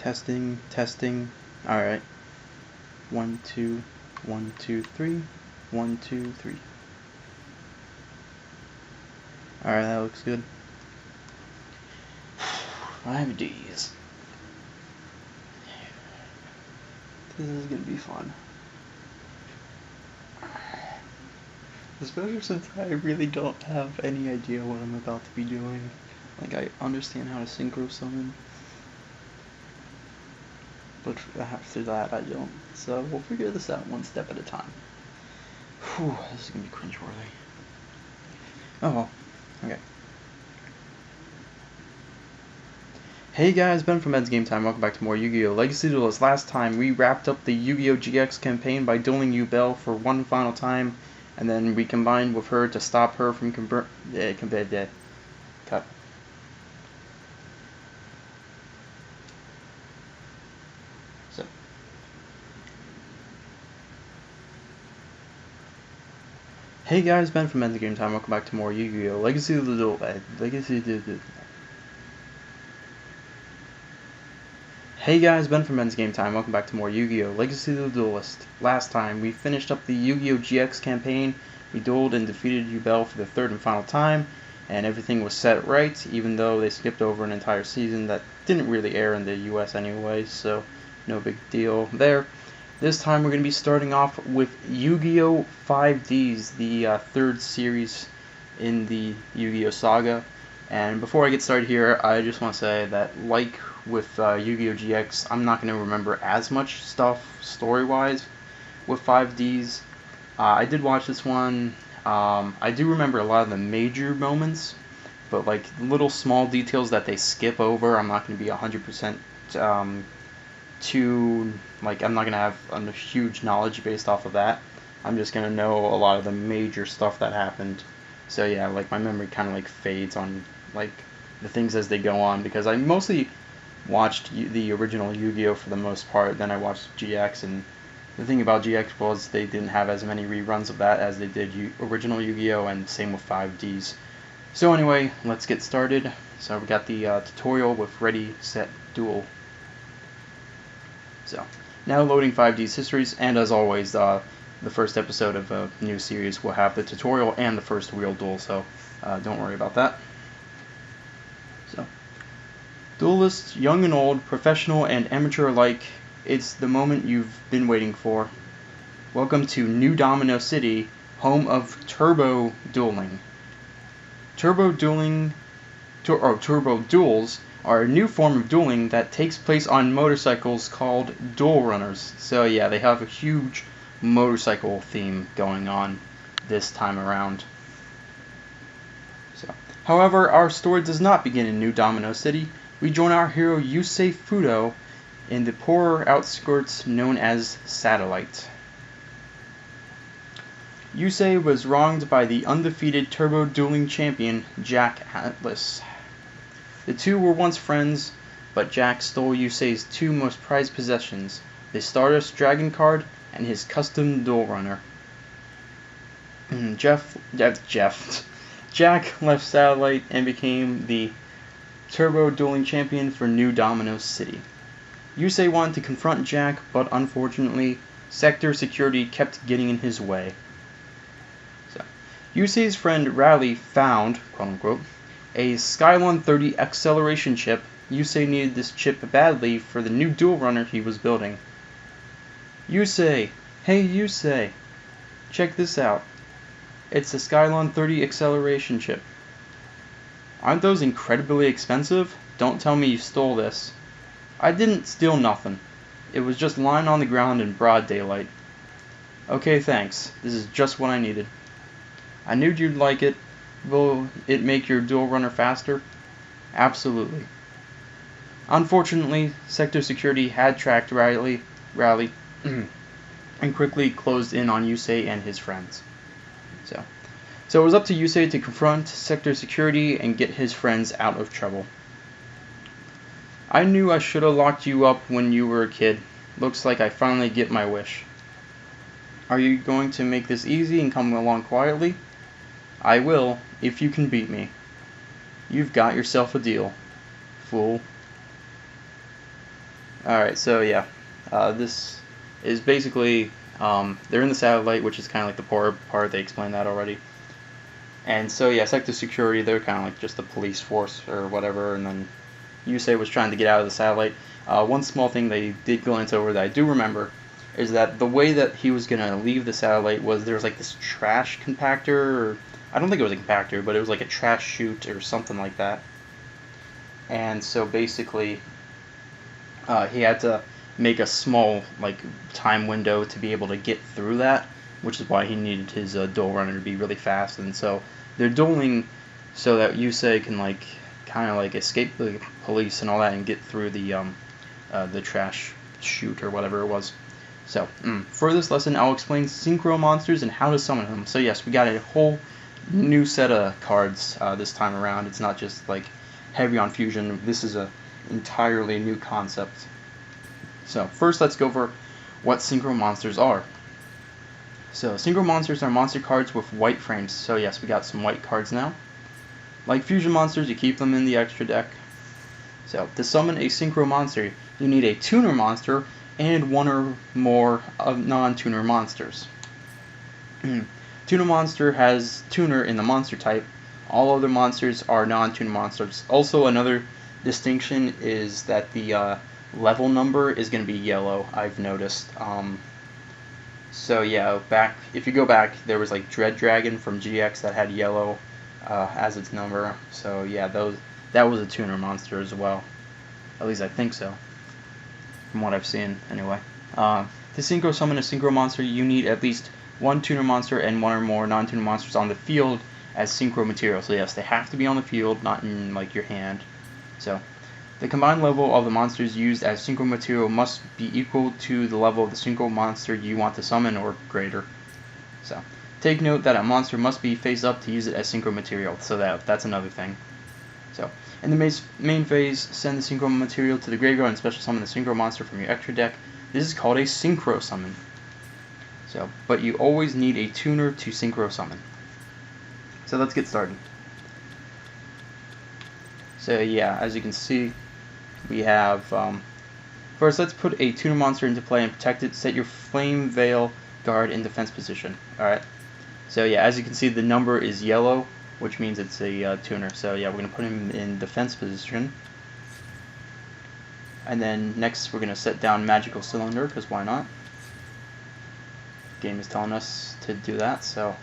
Testing, testing. Alright. 1, 2, 1, 2, 3. 1, 2, 3. Alright, that looks good. 5Ds. This is gonna be fun. Especially since I really don't have any idea what I'm about to be doing. Like, I understand how to synchro summon, but after that I don't. So we'll figure this out one step at a time. Whew, this is gonna be cringeworthy. Oh well. Okay. Hey guys, Ben from BensGameTime. Welcome back to more Yu-Gi-Oh! Legacy Duelist. Last time we wrapped up the Yu-Gi-Oh! GX campaign by dueling Yubel for one final time, and then we combined with her to stop her from cut. So. Hey guys, Ben from BensGameTime. Welcome back to more Yu-Gi-Oh! Legacy Hey guys, Ben from BensGameTime. Welcome back to more Yu-Gi-Oh! Legacy of the Duelist. Last time, we finished up the Yu-Gi-Oh! GX campaign. We dueled and defeated Yubel for the third and final time, and everything was set right, even though they skipped over an entire season that didn't really air in the US anyway, so no big deal there. This time, we're going to be starting off with Yu-Gi-Oh! 5Ds, the third series in the Yu-Gi-Oh! saga. And before I get started here, I just want to say that, like with Yu-Gi-Oh! GX, I'm not going to remember as much stuff story-wise with 5Ds. I did watch this one. I do remember a lot of the major moments, but like little small details that they skip over, I'm not going to be 100% I'm not going to have a huge knowledge based off of that. I'm just going to know a lot of the major stuff that happened. So yeah, like my memory kind of like fades on like the things as they go on, because I mostly watched the original Yu-Gi-Oh! For the most part, then I watched GX, and the thing about GX was they didn't have as many reruns of that as they did original Yu-Gi-Oh! And same with 5Ds. So anyway, let's get started. So we got the tutorial with Ready, Set, Duel. So, now loading 5D's histories, and as always, the first episode of a new series will have the tutorial and the first real duel, so don't worry about that. So, Duelists, young and old, professional and amateur alike, it's the moment you've been waiting for. Welcome to New Domino City, home of Turbo Dueling. Turbo Dueling, Turbo Duels are a new form of dueling that takes place on motorcycles called Duel Runners. So yeah, they have a huge motorcycle theme going on this time around. So, however, our story does not begin in New Domino City. We join our hero Yusei Fudo in the poorer outskirts known as Satellite. Yusei was wronged by the undefeated Turbo Dueling champion Jack Atlas. The two were once friends, but Jack stole Yusei's two most prized possessions, the Stardust Dragon card and his custom Duel Runner. Jack left Satellite and became the Turbo Dueling champion for New Domino City. Yusei wanted to confront Jack, but unfortunately, Sector Security kept getting in his way. So, Yusei's friend Rally found, quote-unquote, a Skylon 30 acceleration chip. Yusei needed this chip badly for the new Duel Runner he was building. Yusei! Hey Yusei! Check this out. It's a Skylon 30 acceleration chip. Aren't those incredibly expensive? Don't tell me you stole this. I didn't steal nothing. It was just lying on the ground in broad daylight. Okay, thanks. This is just what I needed. I knew you'd like it. Will it make your Duel Runner faster? Absolutely. Unfortunately, Sector Security had tracked Rally and quickly closed in on Yusei and his friends. So it was up to Yusei to confront Sector Security and get his friends out of trouble. I knew I should have locked you up when you were a kid. Looks like I finally get my wish. Are you going to make this easy and come along quietly? I will, if you can beat me. You've got yourself a deal, fool. Alright, so yeah, this is basically, they're in the satellite, which is kind of like the poor part, they explained that already. And so yeah, sector security, they're kind of like just the police force or whatever, and then Yusei was trying to get out of the satellite. One small thing they did glance over that I do remember is that the way that he was going to leave the satellite was there was like this trash compactor, or I don't think it was a compactor, but it was like a trash chute or something like that. And so basically, he had to make a small like time window to be able to get through that, which is why he needed his duel runner to be really fast. And so they're dueling so that Yusei can like kind of like escape the police and all that and get through the trash chute or whatever it was. So for this lesson, I'll explain synchro monsters and how to summon them. So yes, we got a whole new set of cards this time around. It's not just like heavy on fusion. This is a entirely new concept. So first, let's go over what synchro monsters are. So synchro monsters are monster cards with white frames. So yes, we got some white cards now. Like fusion monsters, you keep them in the extra deck. So to summon a synchro monster, you need a tuner monster and one or more of non-tuner monsters. Tuner monster has tuner in the monster type. All other monsters are non-tuner monsters. Also, another distinction is that the level number is going to be yellow, I've noticed. So yeah, if you go back, there was like Dread Dragon from GX that had yellow as its number. So yeah, that was a tuner monster as well. At least I think so, from what I've seen anyway. To synchro summon a synchro monster, you need at least one tuner monster and one or more non-tuner monsters on the field as synchro material. So yes, they have to be on the field, not in like your hand. So the combined level of the monsters used as synchro material must be equal to the level of the synchro monster you want to summon or greater. So take note that a monster must be face up to use it as synchro material. So that's another thing. So in the main phase, send the synchro material to the graveyard and special summon the synchro monster from your extra deck. This is called a synchro summon. So, but you always need a tuner to synchro summon. So let's get started. So yeah, as you can see, we have, first let's put a tuner monster into play and protect it. Set your Flame Veil guard in defense position. Alright, so yeah, as you can see, the number is yellow, which means it's a tuner. So yeah, we're going to put him in defense position. And then next we're going to set down Magical Cylinder, because why not? Game is telling us to do that, so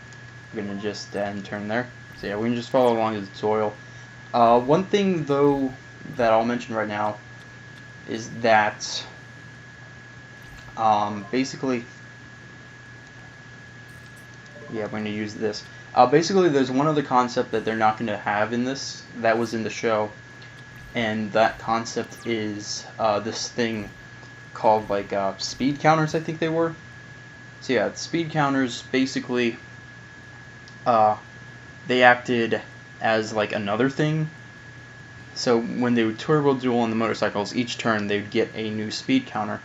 we're going to just end turn there. So yeah, we can just follow along the tutorial. One thing though that I'll mention right now is that basically, yeah, we're going to use this. Basically, there's one other concept that they're not going to have in this that was in the show, and that concept is this thing called like speed counters, I think they were. So yeah, speed counters basically they acted as like another thing. So when they would turbo duel on the motorcycles, each turn they would get a new speed counter.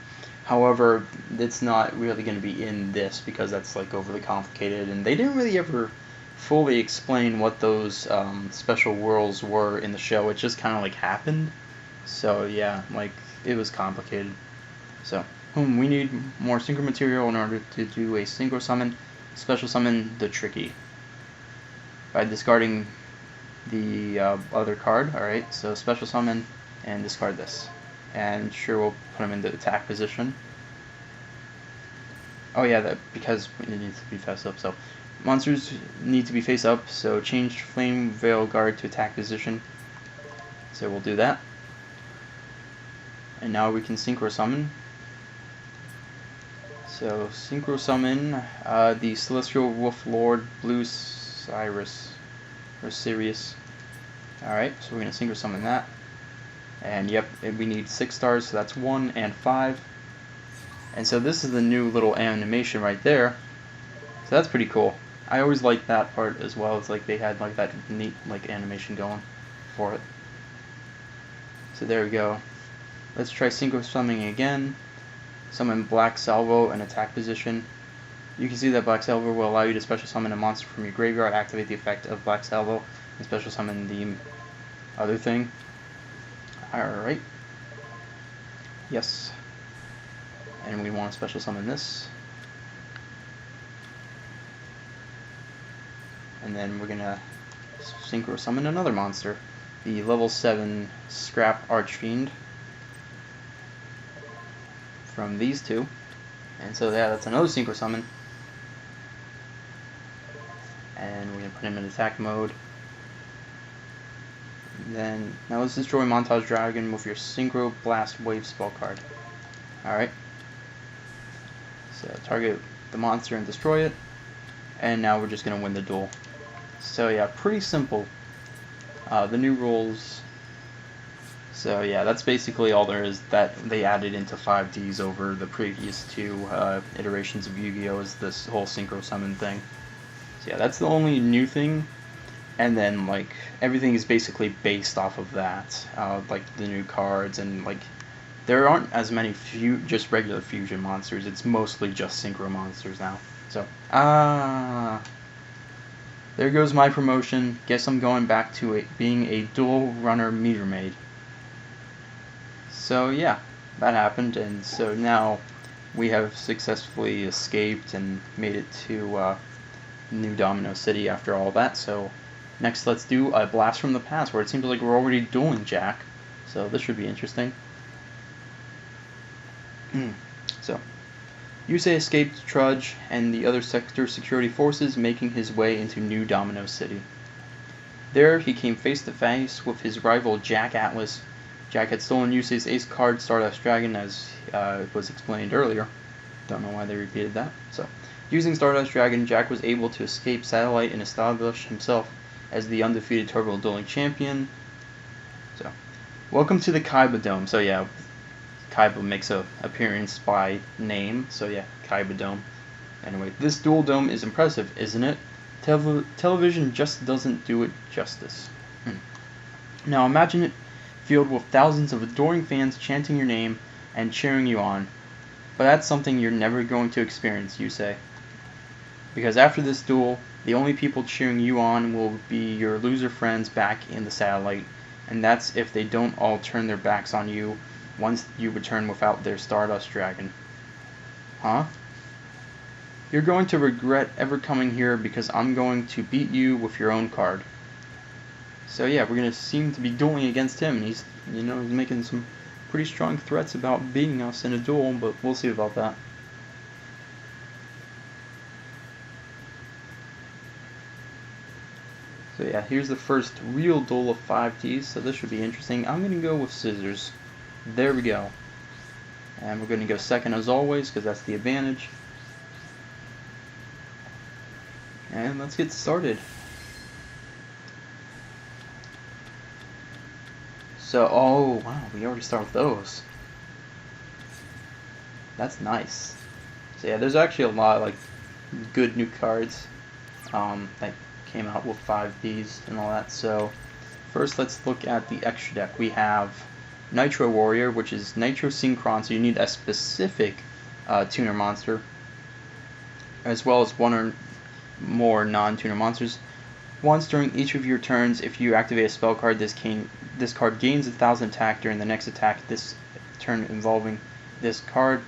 However, it's not really going to be in this because that's like overly complicated, and they didn't really ever fully explain what those special whirls were in the show. It just kind of like happened. So yeah, like it was complicated. So we need more synchro material in order to do a synchro summon. Special summon the Tricky by discarding the other card. Alright, so special summon and discard this. And sure, we'll put him into attack position. Oh yeah, that because it needs to be face up. So monsters need to be face up, so change Flame Veil Guard to attack position. So we'll do that. And now we can synchro summon. So synchro summon the Celestial Wolf Lord Blue Cyrus or Sirius. Alright, so we're going to synchro summon that. And yep, we need 6 stars, so that's 1 and 5. And so this is the new little animation right there. So that's pretty cool. I always liked that part as well. It's like they had like that neat like animation going for it. So there we go. Let's try synchro summoning again. Summon Black Salvo and attack position. You can see that Black Salvo will allow you to special summon a monster from your graveyard, activate the effect of Black Salvo, and special summon the other thing. Alright. Yes. And we want to special summon this. And then we're gonna synchro summon another monster, the level 7 Scrap Archfiend from these two. And so yeah, that's another synchro summon. And we're gonna put him in attack mode. And then now let's destroy Montage Dragon with your Synchro Blast Wave spell card. Alright. So target the monster and destroy it. And now we're just gonna win the duel. So yeah, pretty simple. The new rules. So yeah, that's basically all there is that they added into 5Ds over the previous two iterations of Yu-Gi-Oh! Is this whole synchro summon thing. So yeah, that's the only new thing. And then like everything is basically based off of that, like the new cards and like there aren't as many just regular fusion monsters. It's mostly just synchro monsters now. So there goes my promotion. Guess I'm going back to being a dual runner meter maid. So yeah, that happened, and so now we have successfully escaped and made it to New Domino City after all that. So next let's do a Blast from the Past, where it seems like we're already dueling Jack. So this should be interesting. So Yusei escaped Trudge and the other sector security forces, making his way into New Domino City. There, he came face to face with his rival Jack Atlas. Jack had stolen Yusei's ace card, Stardust Dragon, as was explained earlier. Don't know why they repeated that. So, using Stardust Dragon, Jack was able to escape Satellite and establish himself as the undefeated Turbo Dueling champion. So, welcome to the Kaiba Dome. So yeah, Kaiba makes an appearance by name, so yeah, Kaiba Dome. Anyway, this dual dome is impressive, isn't it? Television just doesn't do it justice. Now imagine it filled with thousands of adoring fans chanting your name and cheering you on. But that's something you're never going to experience, you say. Because after this duel, the only people cheering you on will be your loser friends back in the Satellite, and that's if they don't all turn their backs on you once you return without their Stardust Dragon. Huh? You're going to regret ever coming here because I'm going to beat you with your own card. So yeah, we're going to seem to be dueling against him, and he's making some pretty strong threats about beating us in a duel, but we'll see about that. So yeah, here's the first real duel of 5Ds, so this should be interesting. I'm going to go with scissors. There we go. And we're going to go second as always, because that's the advantage. And let's get started. So, oh wow, we already start with those. That's nice. So yeah, there's actually a lot of like good new cards that came out with 5Ds and all that. So first let's look at the extra deck. We have Nitro Warrior, which is Nitro Synchron, so you need a specific tuner monster, as well as one or more non-tuner monsters. Once during each of your turns, if you activate a spell card, this card gains 1,000 attack during the next attack this turn involving this card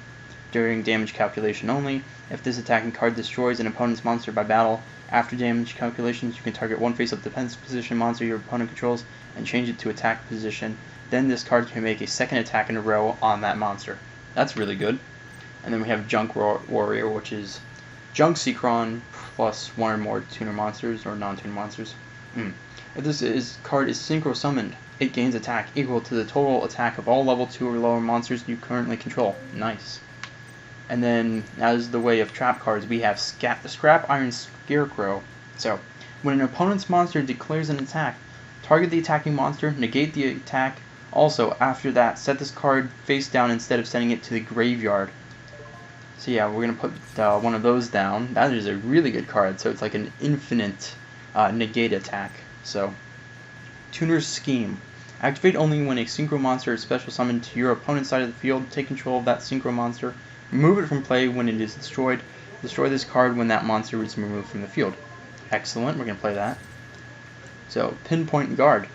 during damage calculation only. If this attacking card destroys an opponent's monster by battle, after damage calculations, you can target one face-up defense position monster your opponent controls and change it to attack position. Then this card can make a second attack in a row on that monster. That's really good. And then we have Junk Warrior, which is Junk Synchron plus one or more tuner monsters or non-tuner monsters. If this card is synchro summoned, it gains attack equal to the total attack of all level 2 or lower monsters you currently control. Nice. And then, as the way of trap cards, we have Scrap Iron Scarecrow. So, when an opponent's monster declares an attack, target the attacking monster, negate the attack. Also, after that, set this card face down instead of sending it to the graveyard. So yeah, we're going to put one of those down. That is a really good card, so it's like an infinite negate attack. So, Tuner's Scheme. Activate only when a synchro monster is special summoned to your opponent's side of the field. Take control of that synchro monster. Remove it from play when it is destroyed. Destroy this card when that monster is removed from the field. Excellent, we're going to play that. So, Pinpoint Guard.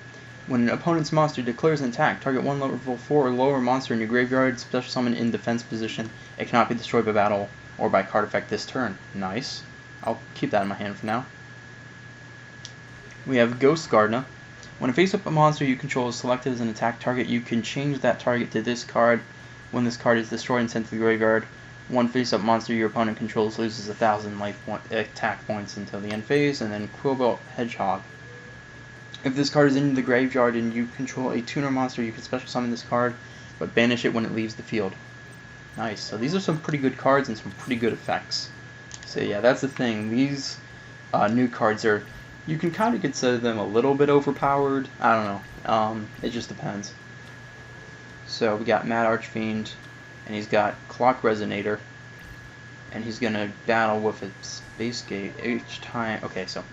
When an opponent's monster declares an attack, target one level 4 or lower monster in your graveyard, special summon in defense position. It cannot be destroyed by battle or by card effect this turn. Nice. I'll keep that in my hand for now. We have Ghost Gardener. When a face-up monster you control is selected as an attack target, you can change that target to this card. When this card is destroyed and sent to the graveyard, one face-up monster your opponent controls loses 1,000 attack points until the end phase, and then Quillbolt Hedgehog. If this card is in the graveyard and you control a tuner monster, you can special summon this card, but banish it when it leaves the field. Nice. So these are some pretty good cards and some pretty good effects. So yeah, that's the thing. These new cards are, you can kind of consider them a little bit overpowered. I don't know. It just depends. So we got Mad Archfiend, and he's got Clock Resonator, and he's gonna battle with a Space Gate each time. Okay, so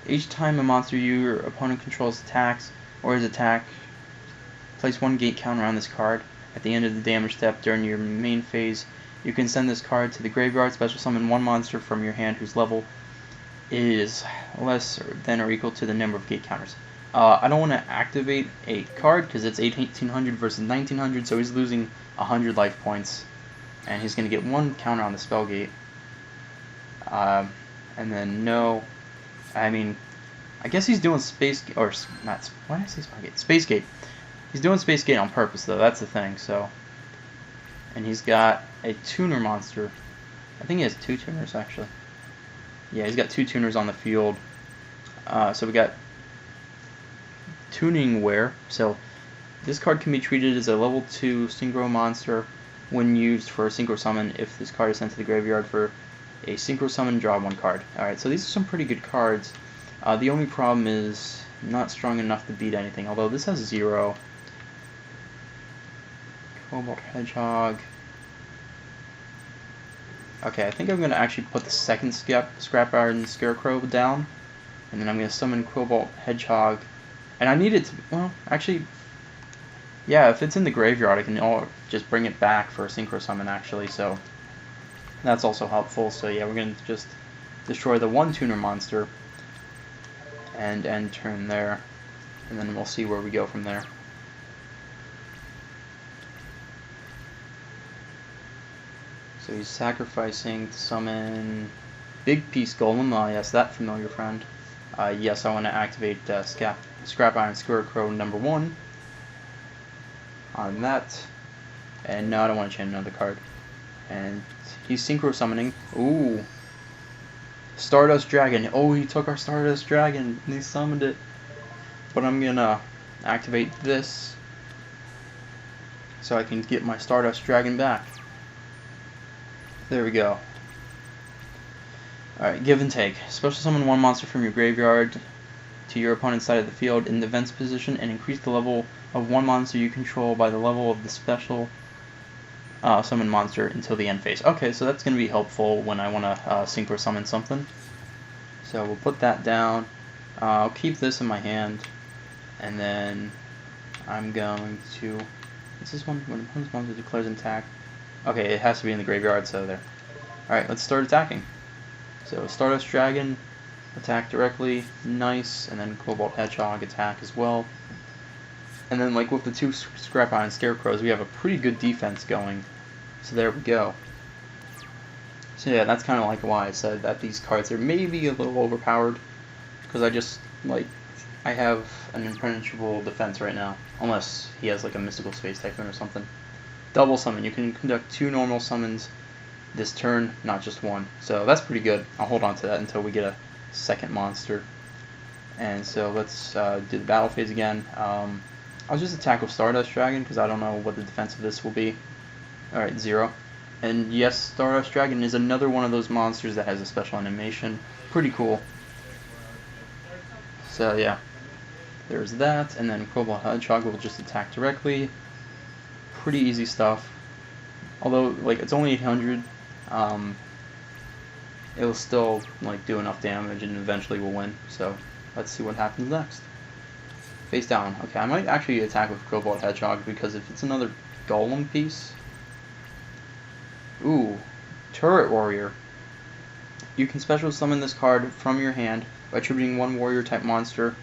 each time a monster your opponent controls attacks or is attacked, place one gate counter on this card. At the end of the damage step during your main phase, you can send this card to the graveyard, special summon one monster from your hand whose level is less than or equal to the number of gate counters. I don't want to activate a card because it's 1800 versus 1900, so he's losing 100 life points, and he's going to get one counter on the spell gate. And then no, I mean, I guess he's doing Space Gate, or not, why did I say Spell Gate? Space Gate. He's doing Space Gate on purpose, though, that's the thing, so. And he's got a tuner monster. I think he has two tuners, actually. Yeah, he's got two tuners on the field. So we got Tuning Wear. So this card can be treated as a level 2 synchro monster when used for a synchro summon if this card is sent to the graveyard for a synchro summon, draw one card. Alright, so these are some pretty good cards. The only problem is not strong enough to beat anything, although this has 0. Cobalt Hedgehog. Okay, I think I'm going to actually put the second Scrap Iron Scarecrow down, and then I'm going to summon Cobalt Hedgehog. And I need it to, well, actually, yeah, if it's in the graveyard, I can just bring it back for a synchro summon, actually, so that's also helpful. So yeah, we're going to just destroy the one tuner monster and end turn there, and then we'll see where we go from there. So he's sacrificing to summon Big Piece Golem. Yes, that familiar friend. Yes, I want to activate Scrap Iron Scarecrow number 1 on that. And no, I don't want to change another card. And he's synchro summoning. Ooh. Stardust Dragon. Oh, he took our Stardust Dragon and he summoned it. But I'm going to activate this so I can get my Stardust Dragon back. There we go. Alright, give and take. Special summon one monster from your graveyard to your opponent's side of the field in defense position and increase the level of one monster you control by the level of the special summon monster until the end phase. Okay, so that's going to be helpful when I want to synchro summon something. So we'll put that down. I'll keep this in my hand, and then I'm going to... Is this one when opponent's monster declares an attack? Okay, it has to be in the graveyard, so there. Alright, let's start attacking. So Stardust Dragon, attack directly, nice, and then Cobalt Hedgehog attack as well. And then like with the two Scrap Iron Scarecrows, we have a pretty good defense going. So there we go. So yeah, that's kind of like why I said that these cards are maybe a little overpowered. Because I just, like, I have an impenetrable defense right now. Unless he has like a Mystical Space Typhoon or something. Double summon. You can conduct 2 normal summons this turn, not just 1. So that's pretty good. I'll hold on to that until we get a second monster. And so let's do the battle phase again. I'll just attack with Stardust Dragon because I don't know what the defense of this will be. Alright, 0. And yes, Stardust Dragon is another one of those monsters that has a special animation. Pretty cool. So yeah, there's that. And then Cobalt Hedgehog will just attack directly. Pretty easy stuff. Although, like, it's only 800, it'll still, like, do enough damage and eventually we'll win. So, let's see what happens next. Face down. Okay, I might actually attack with Cobalt Hedgehog because if it's another Golem piece... Ooh, Turret Warrior. You can special summon this card from your hand by attributing one warrior type monster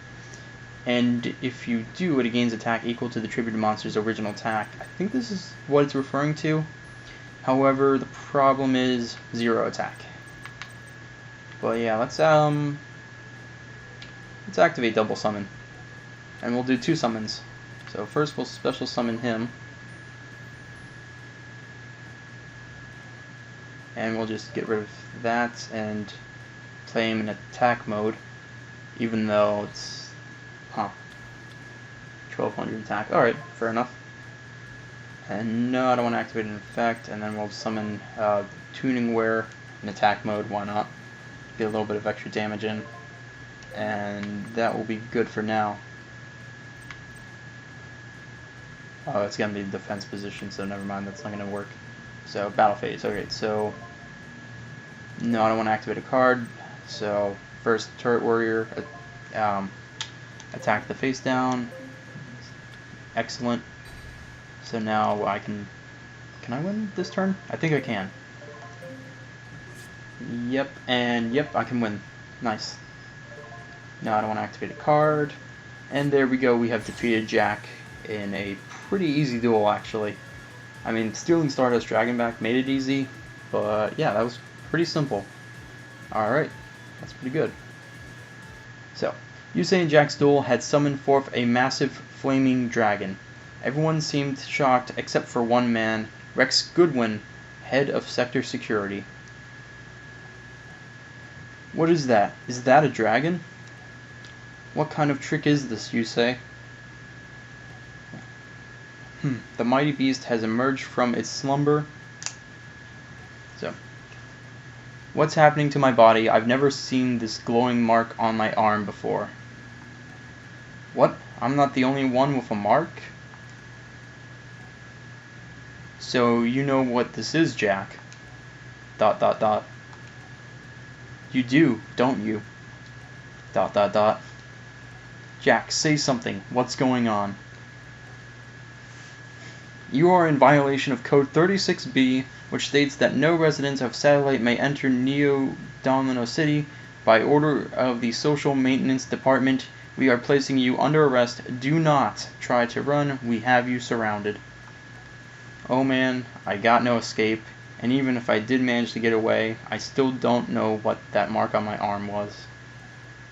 and if you do, it gains attack equal to the attributed monster's original attack. I think this is what it's referring to. However, the problem is 0 attack. But yeah, let's activate double summon, and we'll do 2 summons. So first we'll special summon him, and we'll just get rid of that and play him in attack mode, even though it's 1200 attack. Alright, fair enough. And no, I don't want to activate an effect, and then we'll summon Tuning Wear in attack mode, why not? Get a little bit of extra damage in, and that will be good for now. Oh, it's going to be defense position, so never mind, that's not going to work. So, battle phase. Okay, so no, I don't want to activate a card. So, first Turret Warrior, attack the face down. Excellent. So now I can I win this turn? I think I can. Yep, and yep, I can win. Nice. Now I don't want to activate a card. And there we go, we have defeated Jack in a pretty easy duel, actually. I mean, stealing Stardust Dragonback made it easy, but yeah, that was pretty simple. Alright, that's pretty good. So, Yusei and Jack's duel had summoned forth a massive flaming dragon. Everyone seemed shocked except for one man, Rex Goodwin, head of Sector Security. What is that? Is that a dragon? What kind of trick is this, Yusei? The mighty beast has emerged from its slumber. So, what's happening to my body? I've never seen this glowing mark on my arm before. What? I'm not the only one with a mark? So, you know what this is, Jack. ... You do, don't you? ... Jack, say something. What's going on? You are in violation of Code 36B, which states that no residents of Satellite may enter Neo Domino City. By order of the Social Maintenance Department, we are placing you under arrest. Do not try to run. We have you surrounded. Oh man, I got no escape, and even if I did manage to get away, I still don't know what that mark on my arm was.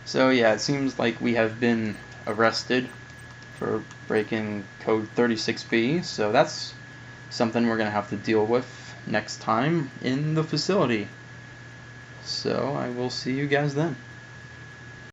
So yeah, it seems like we have been arrested for breaking Code 36B, so that's something we're going to have to deal with next time in the facility. So I will see you guys then.